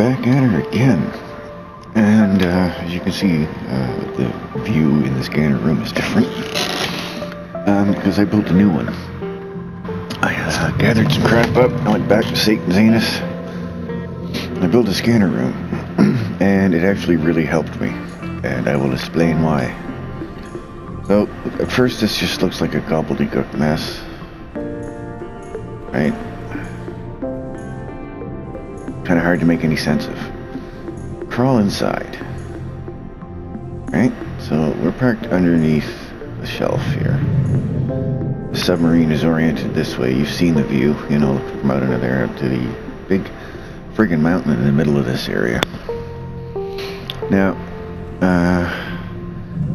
back at her again. And as you can see, the view in the scanner room is different. Because I built a new one. I gathered some crap up, I went back to Satan's Anus. I built a scanner room. And it actually really helped me. And I will explain why. So, at first this just looks like a gobbledygook mess. Right? Kind of hard to make any sense of. Crawl inside. Right? So we're parked underneath the shelf here. The submarine is oriented this way. You've seen the view, you know, from out under there up to the big friggin' mountain in the middle of this area. Now,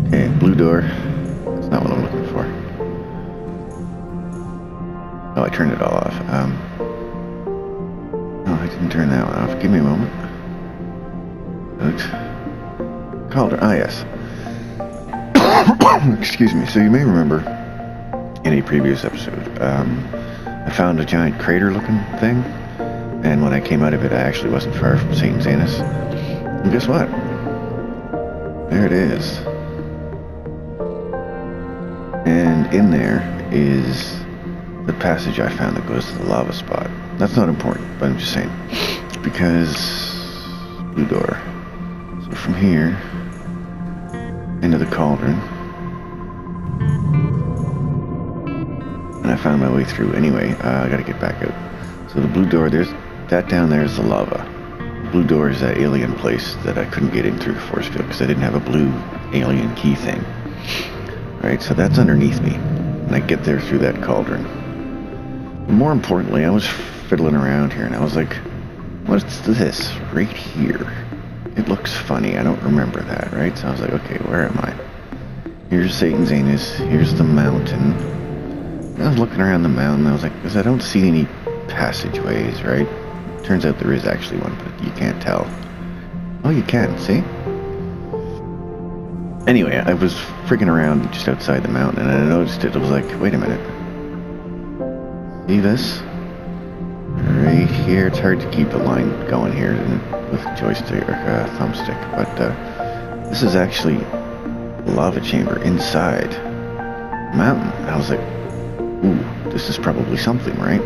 okay, blue door. That's not what I'm looking for. Oh, I turned it all off. Oh, I didn't turn that one off. Give me a moment. Oops. Calder. Ah, yes. Excuse me. So you may remember in a previous episode, I found a giant crater-looking thing, and when I came out of it, I actually wasn't far from Satan's Anus. And guess what? There it is. And in there is the passage I found that goes to the lava spot. That's not important, but I'm just saying. Because blue door. So from here into the cauldron. And I found my way through. Anyway, I gotta get back out. So the blue door, there's that down there is the lava. The blue door is that alien place that I couldn't get in through the force field because I didn't have a blue alien key thing. Alright, so that's underneath me. And I get there through that cauldron. More importantly, I was fiddling around here and I was like, what's this right here? It looks funny. I don't remember that, right? So I was like, okay, where am I? Here's Satan's Anus. Here's the mountain. And I was looking around the mountain. I was like, because I don't see any passageways, right? Turns out there is actually one, but you can't tell. Oh, you can, see? Anyway, I was freaking around just outside the mountain and I noticed it. I was like, wait a minute. See this? Right here. It's hard to keep the line going here with a joystick or a thumbstick, but this is actually a lava chamber inside the mountain. I was like, ooh, this is probably something, right?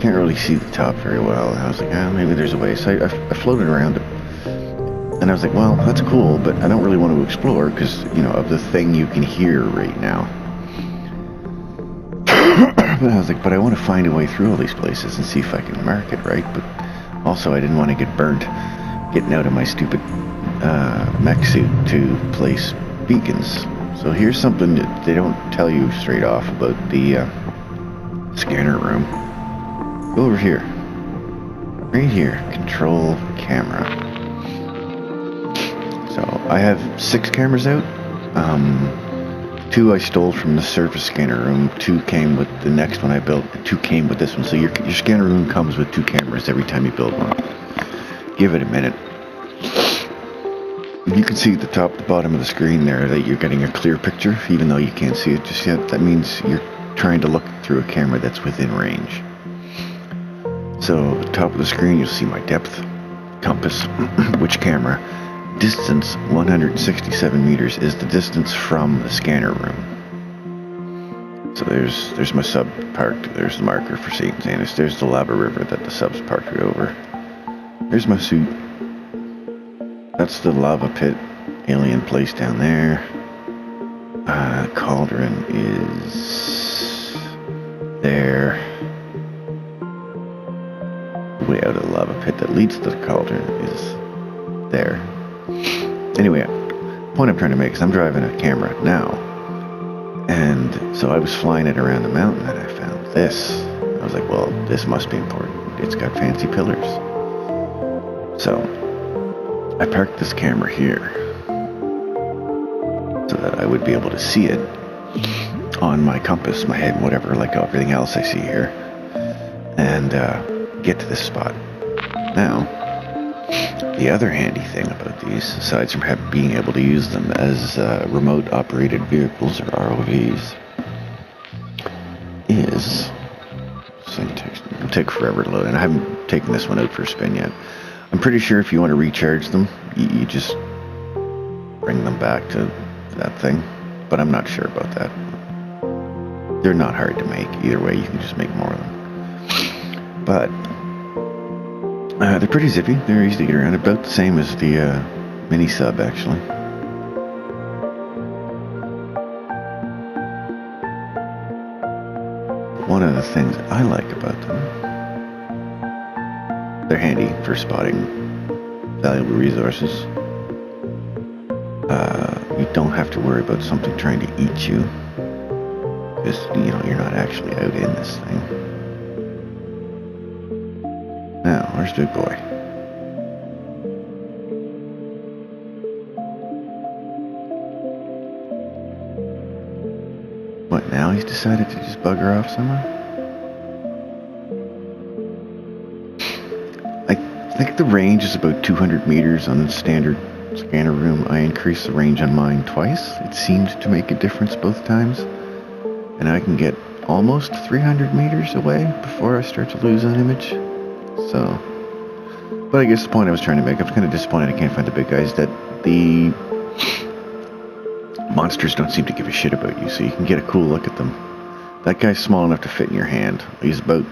Can't really see the top very well. And I was like, maybe there's a way. So I floated around it. And I was like, well, that's cool, but I don't really want to explore because, you know, of the thing you can hear right now. But I was like, but I want to find a way through all these places and see if I can mark it right. But also I didn't want to get burnt getting out of my stupid mech suit to place beacons. So here's something that they don't tell you straight off about the scanner room. Go over here. Right here. Control camera. So I have 6 cameras out. 2 I stole from the surface scanner room, 2 came with the next one I built, 2 came with this one. So your scanner room comes with 2 cameras every time you build one. Give it a minute. You can see at the top, the bottom of the screen there that you're getting a clear picture, even though you can't see it just yet. That means you're trying to look through a camera that's within range. So at the top of the screen, you'll see my depth, compass, which camera. Distance 167 meters is the distance from the scanner room. So there's my sub parked. There's the marker for Satan's Anus. There's the lava river that the sub's parked over. There's my suit. That's the lava pit alien place down there. Cauldron is there. Way out of the lava pit that leads to the cauldron is there. Anyway, the point I'm trying to make is I'm driving a camera now. And so I was flying it around the mountain and I found this. I was like, well, this must be important. It's got fancy pillars. So I parked this camera here so that I would be able to see it on my compass, my head, whatever, like everything else I see here. And get to this spot. Now, the other handy thing about these, aside from being able to use them as remote operated vehicles or ROVs, is, it'll take forever to load, and I haven't taken this one out for a spin yet. I'm pretty sure if you want to recharge them, you just bring them back to that thing. But I'm not sure about that. They're not hard to make. Either way, you can just make more of them. But they're pretty zippy. They're easy to get around. About the same as the mini sub, actually. One of the things I like about them, they're handy for spotting valuable resources. You don't have to worry about something trying to eat you, because you're not actually out in this thing. Now, where's Big Boy? What, now he's decided to just bugger off somewhere? I think the range is about 200 meters on the standard scanner room. I increased the range on mine twice. It seemed to make a difference both times. And I can get almost 300 meters away before I start to lose an image. So, but I guess the point I was trying to make, I was kind of disappointed I can't find the big guys, that the monsters don't seem to give a shit about you, so you can get a cool look at them. That guy's small enough to fit in your hand. He's about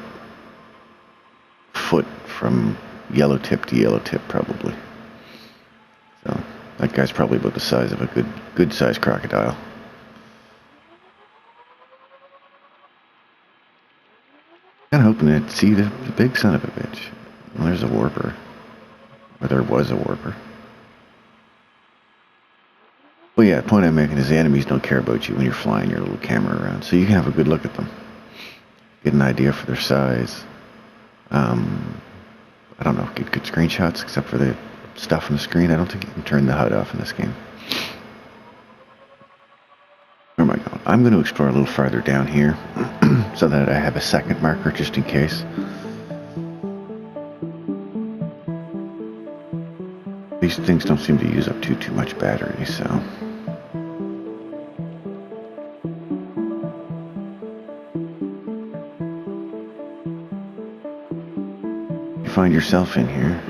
a foot from yellow tip to yellow tip, probably. So, that guy's probably about the size of a good sized crocodile. Kind of hoping to see the big son of a bitch. Well, there's a warper. Or there was a warper. Well, yeah, the point I'm making is the enemies don't care about you when you're flying your little camera around, so you can have a good look at them. Get an idea for their size. I don't know, get good screenshots, except for the stuff on the screen. I don't think you can turn the HUD off in this game. Where am I going? I'm going to explore a little farther down here, so that I have a second marker just in case. These things don't seem to use up too much battery, so... You find yourself in here.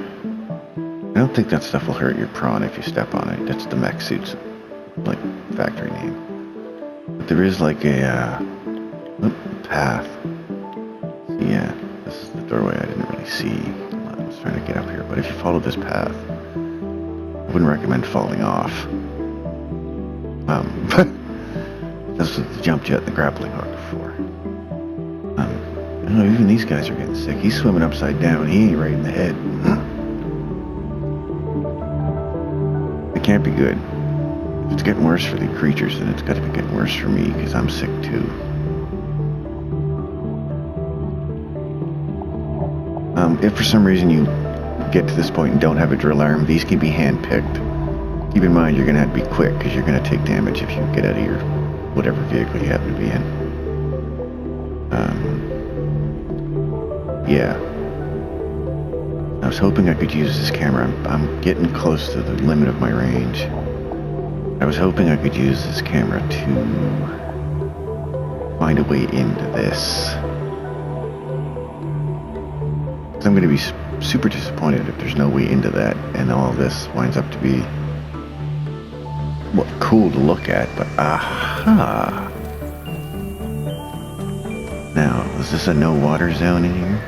I don't think that stuff will hurt your prawn if you step on it. That's the mech suit's, like, factory name. But there is, like, a, path. Yeah, this is the doorway I didn't really see. I was trying to get up here, but if you follow this path... I wouldn't recommend falling off. That's what the jump jet and the grappling hook are for. I don't know, even these guys are getting sick. He's swimming upside down. He ain't right in the head. It can't be good. If it's getting worse for the creatures, then it's got to be getting worse for me, because I'm sick too. If for some reason you get to this point and don't have a drill arm, these can be hand-picked. Keep in mind you're going to have to be quick, because you're going to take damage if you get out of your whatever vehicle you happen to be in. Yeah. I was hoping I could use this camera. I'm getting close to the limit of my range. I was hoping I could use this camera to find a way into this. I'm going to be super disappointed if there's no way into that, and all this winds up to be, well, cool to look at, but aha! Now, is this a no water zone in here?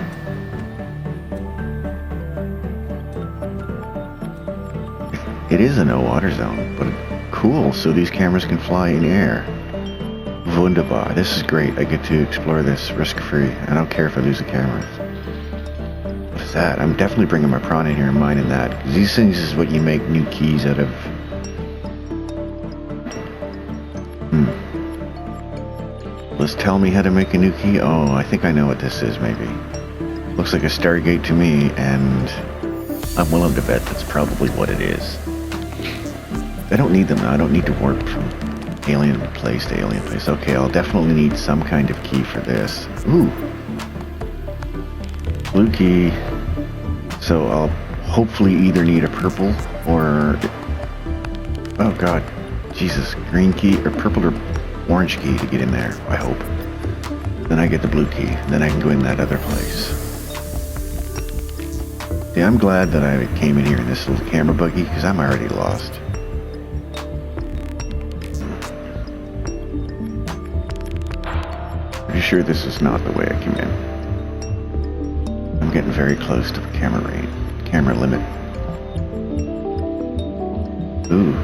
It is a no water zone, but cool, so these cameras can fly in air. Wunderbar, this is great. I get to explore this risk-free. I don't care if I lose the cameras. That. I'm definitely bringing my prawn in here and mining that, because these things is what you make new keys out of. Let's tell me how to make a new key. Oh, I think I know what this is, maybe. Looks like a Stargate to me, and I'm willing to bet that's probably what it is. I don't need them now. I don't need to warp from alien place to alien place. Okay, I'll definitely need some kind of key for this. Ooh. Blue key. So I'll hopefully either need a purple or, oh god, Jesus, green key or purple or orange key to get in there, I hope. Then I get the blue key, then I can go in that other place. Yeah, I'm glad that I came in here in this little camera buggy, because I'm already lost. Pretty sure this is not the way I came in. I'm getting very close to the camera limit. Ooh.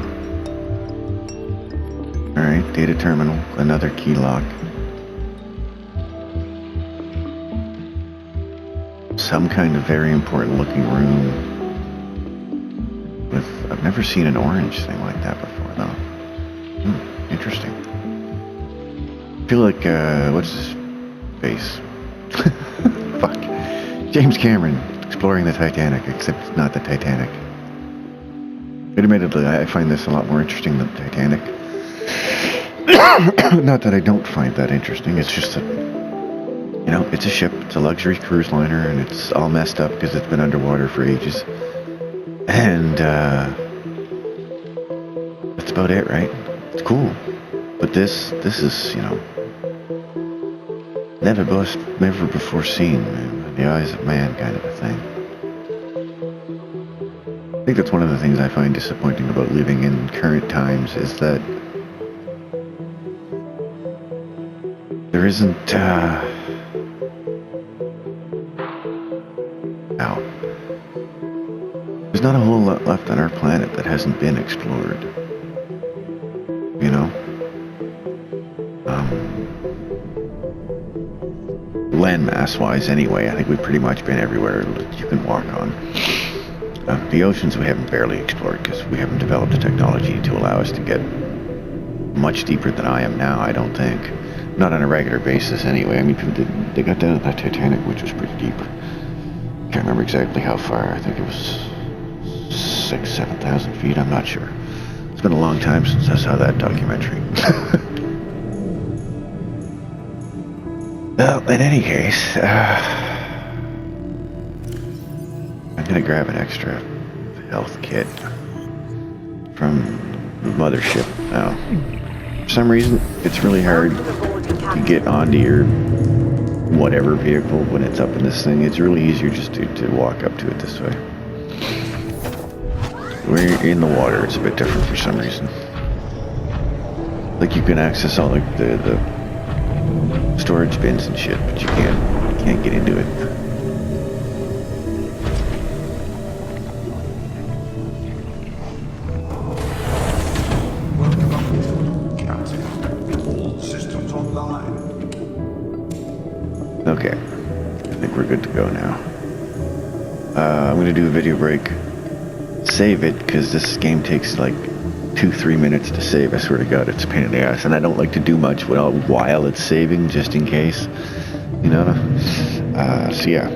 Alright, data terminal, another key lock. Some kind of very important looking room with, I've never seen an orange thing like that before though. Interesting. I feel like, what's his face? Fuck. James Cameron exploring the Titanic, except it's not the Titanic. Admittedly, I find this a lot more interesting than the Titanic. Not that I don't find that interesting, it's just that, you know, it's a ship, it's a luxury cruise liner, and it's all messed up because it's been underwater for ages. And, that's about it, right? It's cool. But this is, you know, never before seen in the eyes of man kind of a thing. I think that's one of the things I find disappointing about living in current times is that there isn't, there's not a whole lot left on our planet that hasn't been explored. You know? Landmass-wise anyway, I think we've pretty much been everywhere that you can walk on. The oceans we haven't barely explored because we haven't developed the technology to allow us to get much deeper than I am now, I don't think. Not on a regular basis anyway. I mean, they got down to that Titanic, which was pretty deep. Can't remember exactly how far. I think it was 6,000, 7,000 feet. I'm not sure. It's been a long time since I saw that documentary. Well, in any case, I'm gonna grab an extra health kit from the mothership now. For some reason, it's really hard to get onto your whatever vehicle when it's up in this thing. It's really easier just to walk up to it this way. When you're in the water, it's a bit different for some reason. Like you can access all like the storage bins and shit, but you can't get into it. Okay, I think we're good to go now. I'm gonna do a video break. Save it, because this game takes like 2-3 minutes to save. I swear to God, it's a pain in the ass, and I don't like to do much while it's saving, just in case. You know? So yeah.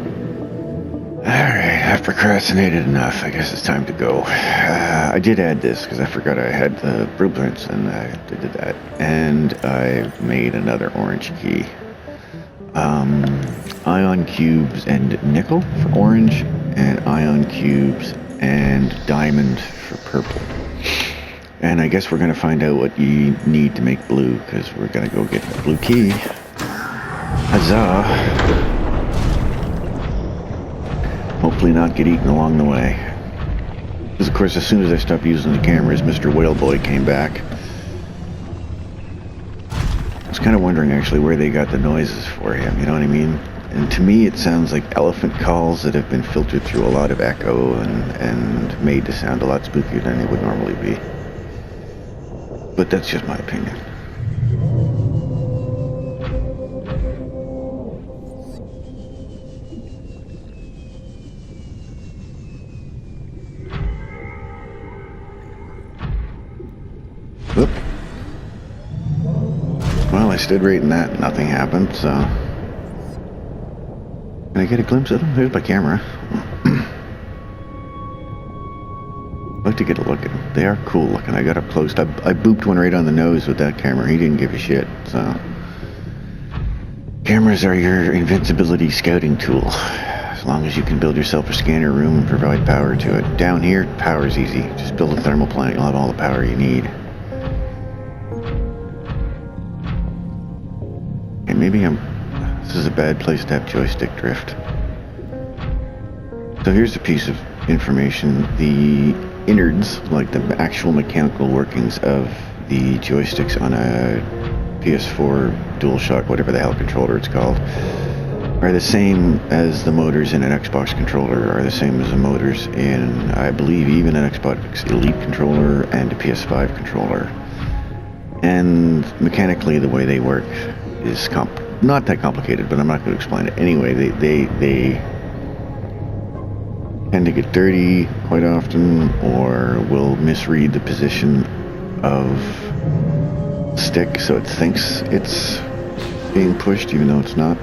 Alright, I've procrastinated enough. I guess it's time to go. I did add this, because I forgot I had the blueprints, and I did that. And I made another orange key. Ion cubes and nickel for orange, and ion cubes and diamond for purple. And I guess we're gonna find out what you need to make blue, because we're gonna go get the blue key. Huzzah! Hopefully not get eaten along the way. Because of course, as soon as I stopped using the cameras, Mr. Whale Boy came back. I was kind of wondering actually where they got the noises for him, you know what I mean? And to me it sounds like elephant calls that have been filtered through a lot of echo and made to sound a lot spookier than they would normally be. But that's just my opinion. Oop. Well, I stood right in that, nothing happened, so... Can I get a glimpse of them? There's my camera. I'd like to get a look at them. They are cool looking. I got up close. I booped one right on the nose with that camera. He didn't give a shit, so... Cameras are your invincibility scouting tool. As long as you can build yourself a scanner room and provide power to it. Down here, power's easy. Just build a thermal plant, you'll have all the power you need. Okay, maybe this is a bad place to have joystick drift. So here's a piece of information. The innards, like the actual mechanical workings of the joysticks on a PS4 DualShock, whatever the hell controller it's called, are the same as the motors in an Xbox controller, are the same as the motors in, I believe, even an Xbox Elite controller and a PS5 controller. And mechanically, the way they work is not that complicated, but I'm not going to explain it. Anyway, they tend to get dirty quite often, or will misread the position of stick, so it thinks it's being pushed even though it's not.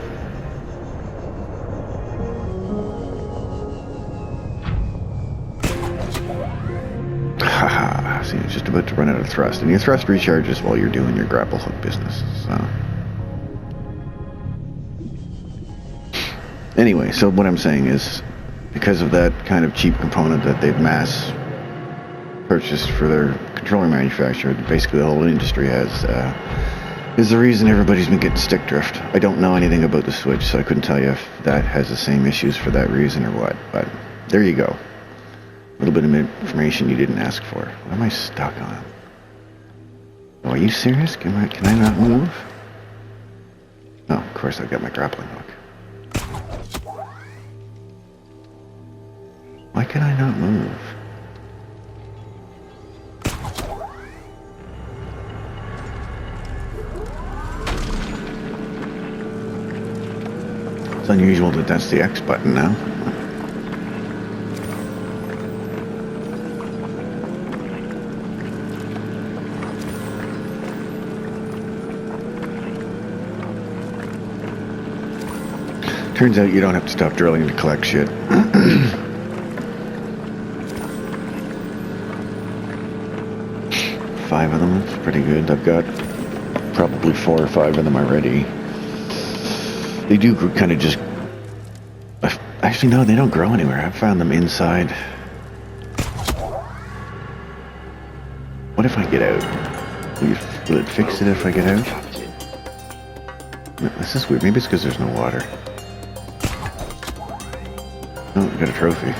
Haha, see, it's just about to run out of thrust, and your thrust recharges while you're doing your grapple hook business, so. Anyway, so what I'm saying is, because of that kind of cheap component that they've mass purchased for their controller manufacturer, basically the whole industry has, is the reason everybody's been getting stick drift. I don't know anything about the Switch, so I couldn't tell you if that has the same issues for that reason or what, but there you go. A little bit of information you didn't ask for. What am I stuck on? Oh, are you serious? Can I not move? Oh, of course I've got my grappling hook. Why can I not move? It's unusual that that's the X button now. Turns out you don't have to stop drilling to collect shit. 5 of them, that's pretty good. I've got probably 4 or 5 of them already. They do kind of just... Actually, no, they don't grow anywhere. I've found them inside. What if I get out? Will it fix it if I get out? This is weird. Maybe it's because there's no water. Oh, I got a trophy.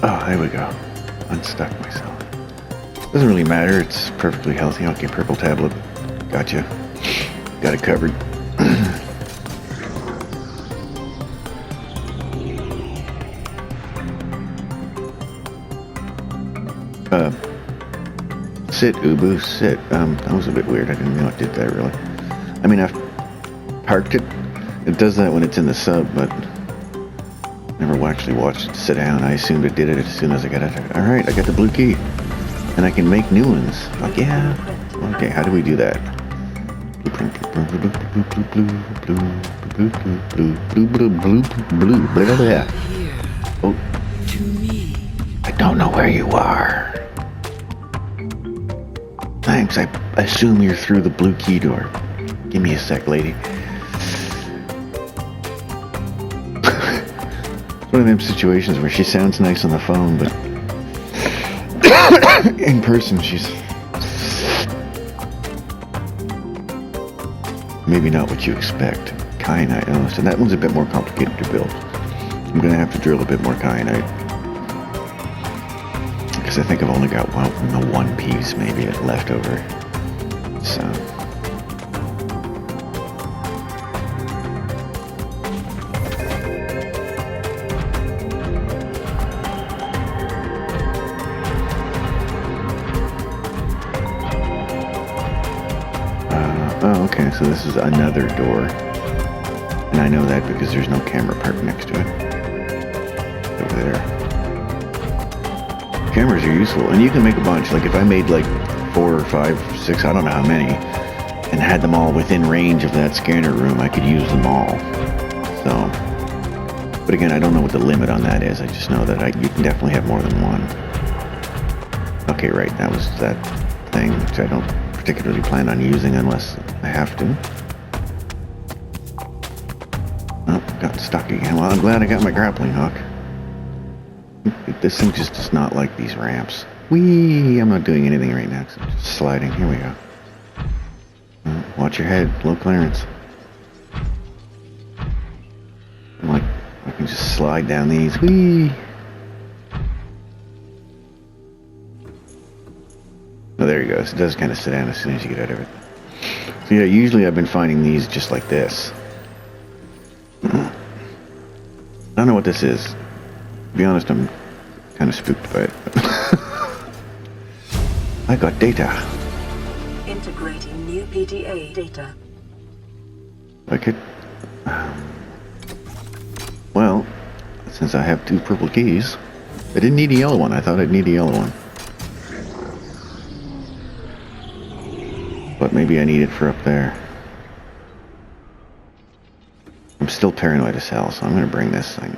Oh, there we go. Unstuck myself. Doesn't really matter. It's perfectly healthy. Okay, purple tablet. Gotcha. Got it covered. Sit, Ubu, sit. That was a bit weird. I didn't know it did that, really. I mean, I've parked it. It does that when it's in the sub, but never actually watched it sit down. I assumed it did it as soon as I got it. Alright, I got the blue key. And I can make new ones. Like, yeah. Okay, how do we do that? Oh. I don't know where you are. Thanks, I assume you're through the blue key door. Give me a sec, lady. It's one of them situations where she sounds nice on the phone, but in person she's maybe not what you expect. Kyanite, oh, so that one's a bit more complicated to build. I'm gonna have to drill a bit more kyanite. Because I think I've only got one piece maybe left over. So. Oh, okay, so this is another door. And I know that because there's no camera parked next to it. Over there. Cameras are useful, and you can make a bunch. Like if I made like 4 or 5, 6, I don't know how many, and had them all within range of that scanner room, I could use them all. So, but again, I don't know what the limit on that is. I just know that you can definitely have more than one. Okay, right, that was that thing, which I don't particularly plan on using unless I have to. Oh, got stuck again. Well, I'm glad I got my grappling hook. This thing just does not like these ramps. Whee! I'm not doing anything right now because I'm just sliding. Here we go. Watch your head. Low clearance. Like, I can just slide down these. Whee! Oh, there he goes. It does kind of sit down as soon as you get out of it. So yeah, usually I've been finding these just like this. I don't know what this is. To be honest, I'm kind of spooked by it. I got data. Integrating new PDA data. I could... Well, since I have 2 purple keys, I didn't need a yellow one. I thought I'd need a yellow one. But maybe I need it for up there. I'm still paranoid as hell, so I'm going to bring this thing.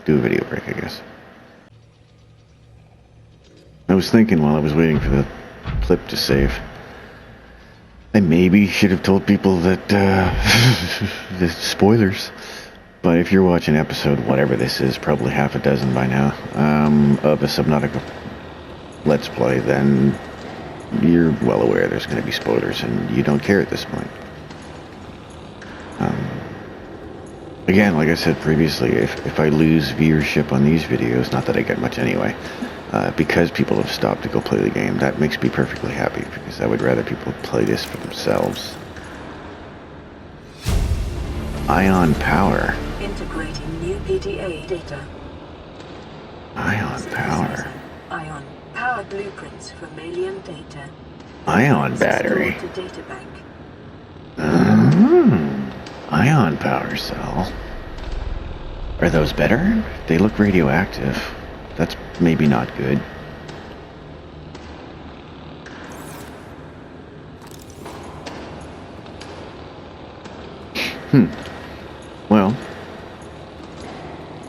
Do a video break, I guess. I was thinking while I was waiting for the clip to save, I maybe should have told people that, the spoilers. But if you're watching episode, whatever this is, probably half a dozen by now, of a Subnautica Let's Play, then you're well aware there's going to be spoilers, and you don't care at this point. Again, like I said previously, if I lose viewership on these videos, not that I get much anyway, because people have stopped to go play the game, that makes me perfectly happy, because I would rather people play this for themselves. Ion power. Integrating new PDA data. Ion power. Ion power blueprints for mammalian data. Ion battery. Stored to data bank. Ion power cell. Are those better? They look radioactive. That's maybe not good. Well,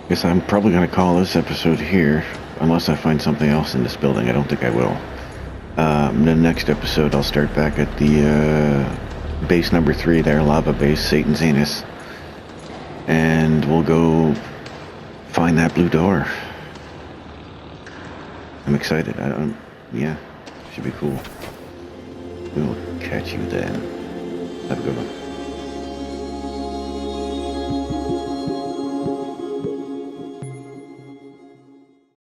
guess I'm probably going to call this episode here, unless I find something else in this building. I don't think I will. The next episode, I'll start back at the base number 3 there, lava base, Satan's Anus, and we'll go find that blue door. I'm excited. Yeah, should be cool. We'll catch you then. Have a good one.